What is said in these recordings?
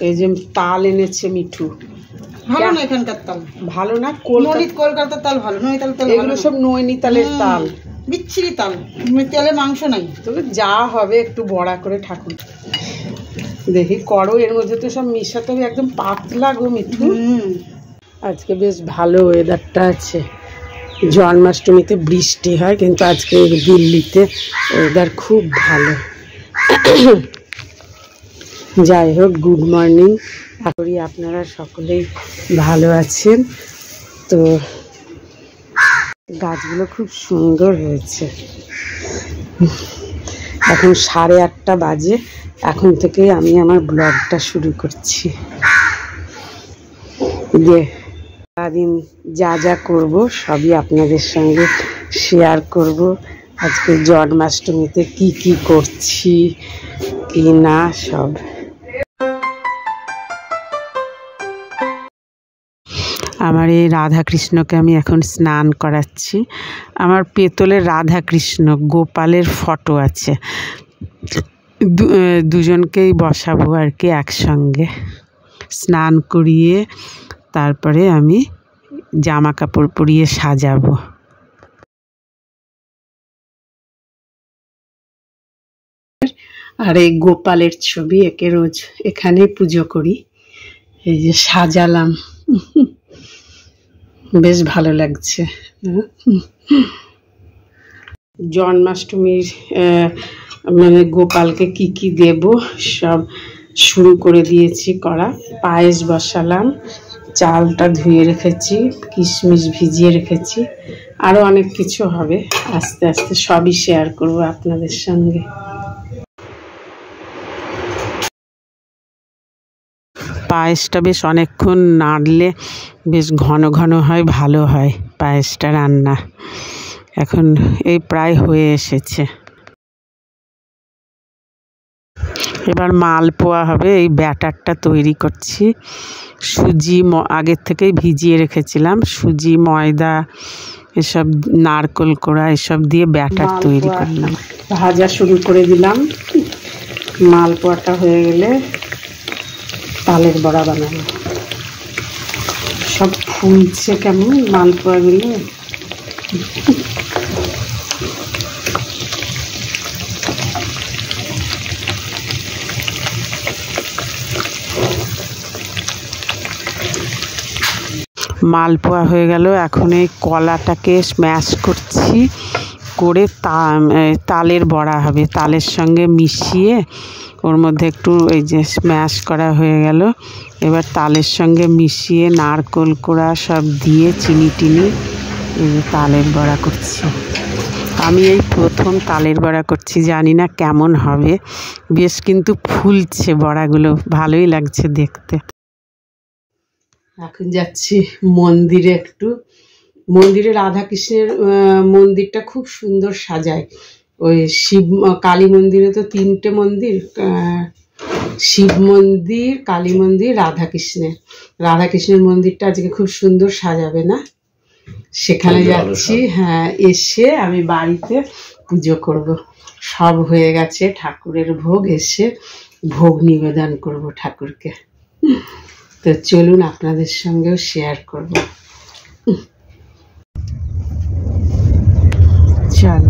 এই যে তাল এনেছে মিঠু। ভালো না এখানকার তাল, ভালো না। কলকাতার তাল ভালো, নৈনিতাল তাল এগুলো সব নৈনিতালের তাল, বিচ্ছিরি তাল, তেলে মাংস নাই। তবে যা হবে একটু বড়া করে ঠাকুর দেখি করো। এর মধ্যে তো সব মিশাতে হবে, একদম পাতলা গো মিঠু। আজকে বেশ ভালো ওয়েদারটা আছে। জন্মাষ্টমীতে বৃষ্টি হয়, কিন্তু আজকে দিল্লিতে ওয়েদার খুব ভালো। যাই হোক, গুড মর্নিং। আশা করি আপনারা সকলেই ভালো আছেন। তো গাছগুলো খুব সুন্দর হয়েছে। এখন 8:30 বাজে। এখন থেকে আমি আমার ব্লগটা শুরু করছি। সারাদিন যা যা করব সবই আপনাদের সঙ্গে শেয়ার করব। আজকে জন্মাষ্টমীতে কি কি করছি কি না সব। আমার এই রাধাকৃষ্ণকে আমি এখন স্নান করাচ্ছি। আমার পেতলের রাধাকৃষ্ণ, গোপালের ফটো আছে। দুজনকেই বসাবো আর কি একসঙ্গে। স্নান করিয়ে তারপরে আমি জামা কাপড় পরিয়ে সাজাবো। আর এই গোপালের ছবি, একে রোজ এখানে পুজো করি। এই যে সাজালাম, বেশ ভালো লাগছে। জন্মাষ্টমীর মানে গোপালকে কি কি দেব সব শুরু করে দিয়েছি করা। পায়েস বসালাম, চালটা ধুয়ে রেখেছি, কিশমিশ ভিজিয়ে রেখেছি, আরও অনেক কিছু হবে। আস্তে আস্তে সবই শেয়ার করব আপনাদের সঙ্গে। পায়েসটা বেশ অনেকক্ষণ নাড়লে বেশ ঘন ঘন হয়, ভালো হয় পায়েসটা রান্না। এখন এই প্রায় হয়ে এসেছে। এবার মালপোয়া হবে। এই ব্যাটারটা তৈরি করছি। সুজি আগের থেকেই ভিজিয়ে রেখেছিলাম, সুজি, ময়দা, এসব নারকেল কোড়া এসব দিয়ে ব্যাটার তৈরি করলাম। ভাজা শুরু করে দিলাম। মালপোয়াটা হয়ে গেলে তালের বড়া বানাবো। সব ফুলছে কেমন মালপোয়াগুলো। মালপোয়া হয়ে গেল। এখন এই কলাটাকে স্ম্যাশ করছি, করে তালের বড়া হবে। তালের সঙ্গে মিশিয়ে ওর মধ্যে একটু এই যে স্ম্যাশ করা হয়ে গেল। এবার তালের সঙ্গে মিশিয়ে নারকেল কোড়া সব দিয়ে চিনি টিনি তালের বড়া করছি। আমি এই প্রথম তালের বড়া করছি, জানি না কেমন হবে। বেশ কিন্তু ফুলছে বড়াগুলো, ভালোই লাগছে দেখতে। এখন যাচ্ছি মন্দিরে একটু। মন্দিরে রাধাকৃষ্ণের মন্দিরটা খুব সুন্দর সাজায়। ওই কালী মন্দিরে তো 3টে মন্দির, শিব মন্দির, কালী মন্দির, রাধাকৃষ্ণের মন্দিরটা আজকে খুব সুন্দর সাজাবে না, সেখানে যাচ্ছি। হ্যাঁ, এসে আমি বাড়িতে পুজো করব। সব হয়ে গেছে, ঠাকুরের ভোগ, এসে ভোগ নিবেদন করব ঠাকুরকে। তো চলুন আপনাদের সঙ্গেও শেয়ার করব। চল,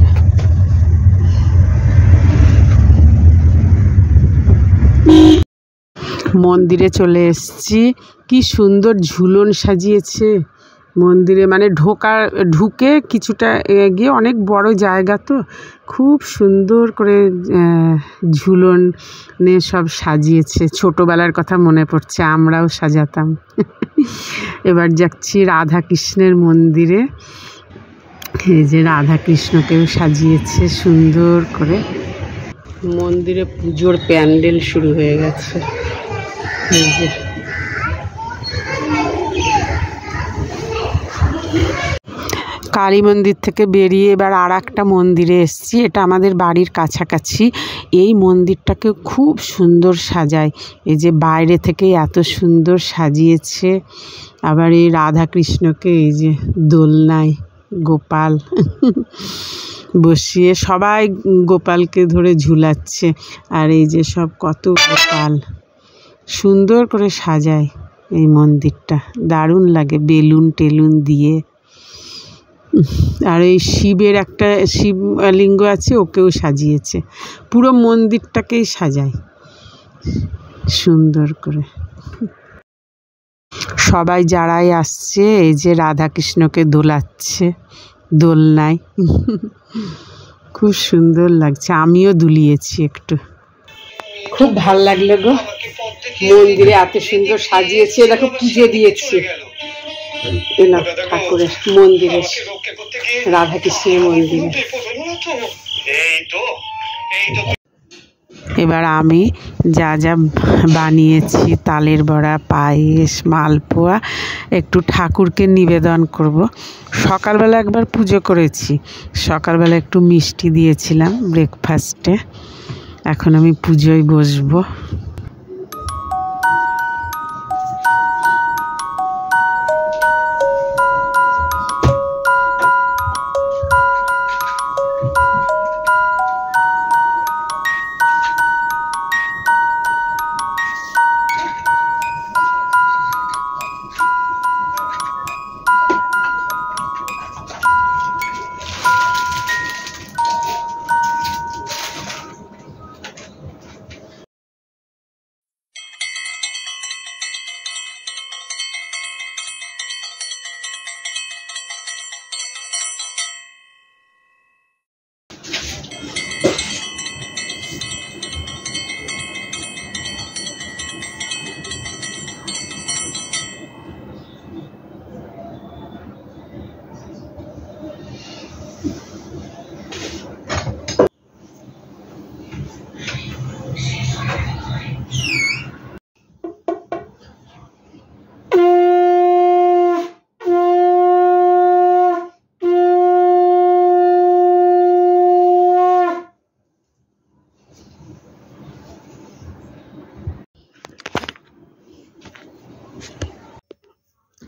মন্দিরে চলে এসেছি। কি সুন্দর ঝুলন সাজিয়েছে মন্দিরে, মানে ঢুকে কিছুটা গিয়ে অনেক বড় জায়গা, তো খুব সুন্দর করে ঝুলনে সব সাজিয়েছে। ছোটোবেলার কথা মনে পড়ছে, আমরাও সাজাতাম। এবার যাচ্ছি রাধাকৃষ্ণের মন্দিরে। এই যে রাধাকৃষ্ণকেও সাজিয়েছে সুন্দর করে। মন্দিরে পুজোর প্যান্ডেল শুরু হয়ে গেছে। এই যে কালী মন্দির থেকে বেরিয়ে এবার আর একটা মন্দিরে এসেছি। এটা আমাদের বাড়ির কাছাকাছি। এই মন্দিরটাকে খুব সুন্দর সাজায়। এই যে বাইরে থেকে এত সুন্দর সাজিয়েছে। আবার এই রাধাকৃষ্ণকে এই যে দোলনায় গোপাল বসিয়ে সবাই গোপালকে ধরে ঝুলাচ্ছে। আর এই যে সব কত গোপাল, সুন্দর করে সাজায় এই মন্দিরটা, দারুণ লাগে বেলুন টেলুন দিয়ে। আর এই শিবের একটা শিবলিঙ্গ আছে, ওকেও সাজিয়েছে, পুরো মন্দিরটাকেই সাজায় সুন্দর করে। সবাই যারাই আসছে এই যে রাধাকৃষ্ণকে দোলাচ্ছে দোলনায়, খুব সুন্দর লাগছে, আমিও দুলিয়েছি একটু। খুব ভাল লাগলো গো, মন্দিরে এত সুন্দর সাজিয়েছে, দেখো পুজো দিয়েছে এলাম ঠাকুরের মন্দিরে, রাধাকৃষ্ণের মন্দিরে। এবার আমি যা যা বানিয়েছি, তালের বড়া, পায়েস, মালপোয়া, একটু ঠাকুরকে নিবেদন করব। সকালবেলা একবার পুজো করেছি, সকালবেলা একটু মিষ্টি দিয়েছিলাম ব্রেকফাস্টে। এখন আমি পুজোয় বসবো।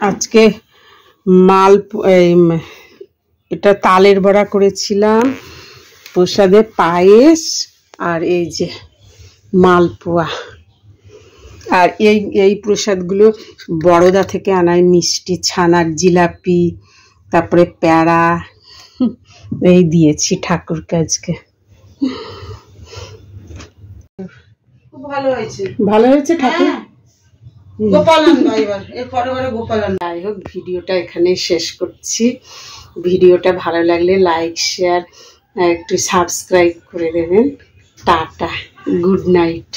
আজকে এটা তালের বড়া করেছিলাম, প্রসাদে পায়েস, আর এই যে মালপোয়া। আর এই প্রসাদগুলো বড়দা থেকে আনায়, মিষ্টি, ছানার জিলাপি, তারপরে প্যাড়া, এই দিয়েছি ঠাকুরকে আজকে। খুব ভালো হয়েছে, ভালো হয়েছে ঠাকুর। গোপালান্না এবার এর পরে গোপালান্না। যাই হোক, ভিডিওটা এখানে শেষ করছি। ভিডিওটা ভালো লাগলে লাইক, শেয়ার, একটু সাবস্ক্রাইব করে দেবেন। Tata, good night.